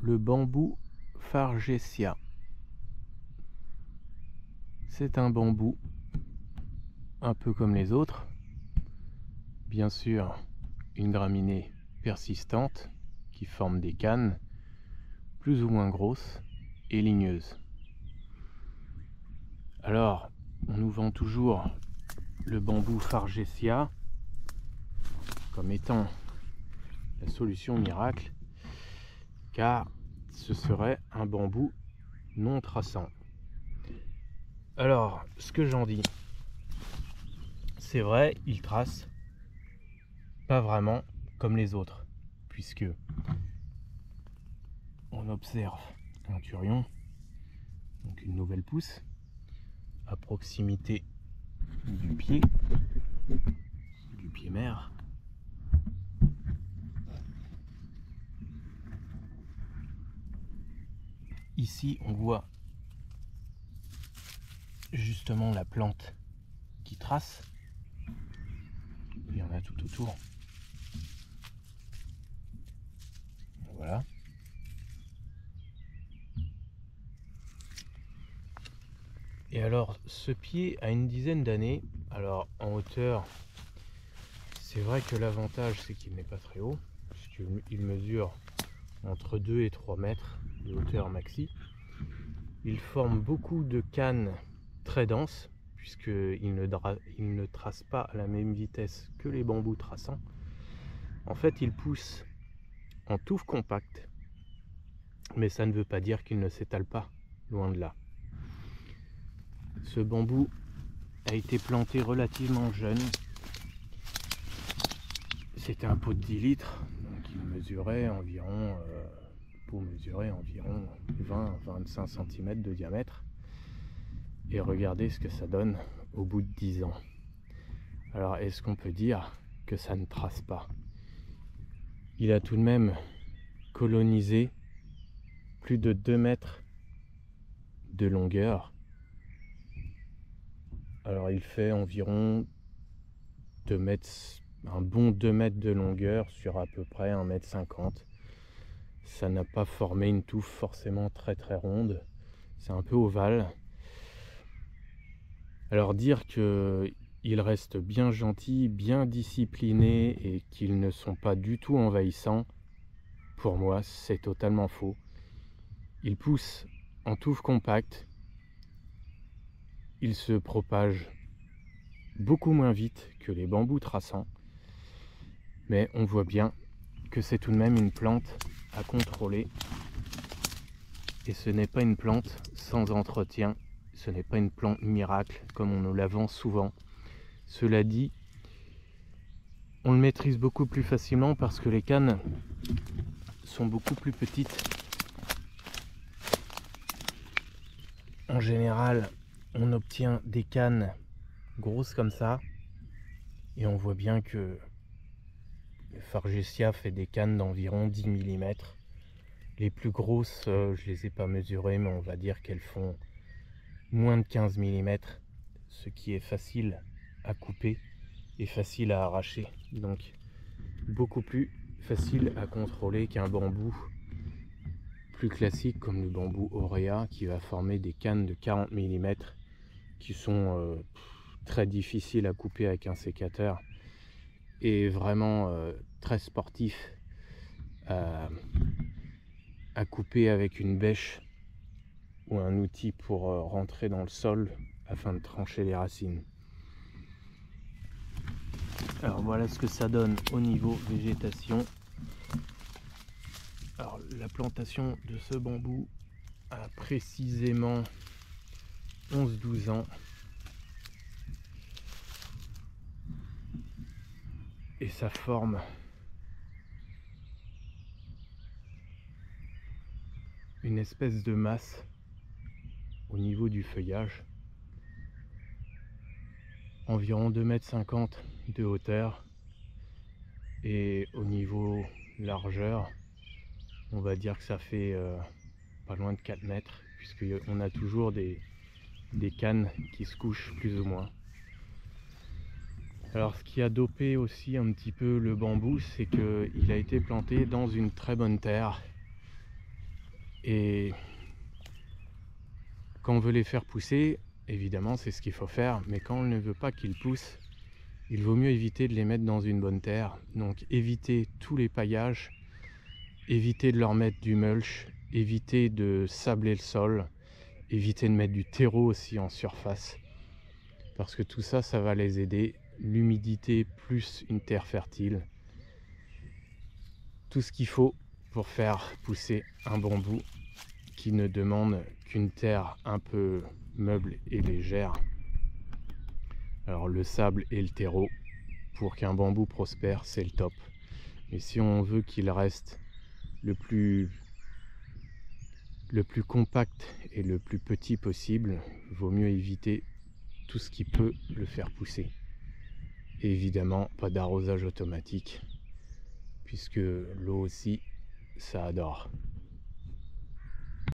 le bambou Fargesia. C'est un bambou un peu comme les autres, bien sûr une graminée persistante qui forme des cannes plus ou moins grosses et ligneuses. Alors, on nous vend toujours le bambou Fargesia comme étant la solution miracle, car ce serait un bambou non traçant. Alors, ce que j'en dis, c'est vrai, il trace pas vraiment comme les autres, puisque on observe un turion, donc une nouvelle pousse, à proximité du pied mère. Ici, on voit justement la plante qui trace. Il y en a tout autour. Voilà. Et alors, ce pied a une dizaine d'années. Alors, en hauteur, c'est vrai que l'avantage, c'est qu'il n'est pas très haut, puisqu'il mesure entre 2 et 3 mètres de hauteur maxi. Il forme beaucoup de cannes très denses, puisqu'il ne trace pas à la même vitesse que les bambous traçants. En fait, il pousse en touffe compacte, mais ça ne veut pas dire qu'il ne s'étale pas, loin de là. Ce bambou a été planté relativement jeune. C'était un pot de 10 litres, donc il mesurait environ, pour mesurer environ 20-25 cm de diamètre. Et regardez ce que ça donne au bout de 10 ans. Alors, est-ce qu'on peut dire que ça ne trace pas? Il a tout de même colonisé plus de 2 mètres de longueur. Alors, il fait environ 2 mètres, un bon 2 mètres de longueur sur à peu près 1,50 m. Ça n'a pas formé une touffe forcément très ronde. C'est un peu ovale. Alors dire qu'ils restent bien gentils, bien disciplinés et qu'ils ne sont pas du tout envahissants, pour moi c'est totalement faux. Ils poussent en touffe compacte, ils se propagent beaucoup moins vite que les bambous traçants, mais on voit bien que c'est tout de même une plante à contrôler, et ce n'est pas une plante sans entretien. Ce n'est pas une plante miracle comme on nous la vend souvent. Cela dit, on le maîtrise beaucoup plus facilement parce que les cannes sont beaucoup plus petites. En général, on obtient des cannes grosses comme ça, et on voit bien que le Fargesia fait des cannes d'environ 10 mm. Les plus grosses, je les ai pas mesurées, mais on va dire qu'elles font moins de 15 mm, ce qui est facile à couper et facile à arracher, donc beaucoup plus facile à contrôler qu'un bambou plus classique comme le bambou Auréa, qui va former des cannes de 40 mm qui sont très difficiles à couper avec un sécateur et vraiment très sportif à couper avec une bêche ou un outil pour rentrer dans le sol afin de trancher les racines. Alors voilà ce que ça donne au niveau végétation. Alors la plantation de ce bambou a précisément 11-12 ans. Et ça forme une espèce de masse au niveau du feuillage, environ 2,50 m de hauteur, et au niveau largeur, on va dire que ça fait pas loin de 4 mètres, puisqu'on a toujours des cannes qui se couchent plus ou moins. Alors ce qui a dopé aussi un petit peu le bambou, c'est qu'il a été planté dans une très bonne terre, Et quand on veut les faire pousser, évidemment c'est ce qu'il faut faire, mais quand on ne veut pas qu'ils poussent, il vaut mieux éviter de les mettre dans une bonne terre. Donc éviter tous les paillages, éviter de leur mettre du mulch, éviter de sabler le sol, éviter de mettre du terreau aussi en surface, parce que tout ça, ça va les aider. L'humidité plus une terre fertile, tout ce qu'il faut pour faire pousser un bambou qui ne demande qu'une terre un peu meuble et légère. Alors le sable et le terreau, pour qu'un bambou prospère, c'est le top. Mais si on veut qu'il reste le plus compact et le plus petit possible, il vaut mieux éviter tout ce qui peut le faire pousser. Et évidemment, pas d'arrosage automatique, puisque l'eau aussi, ça adore.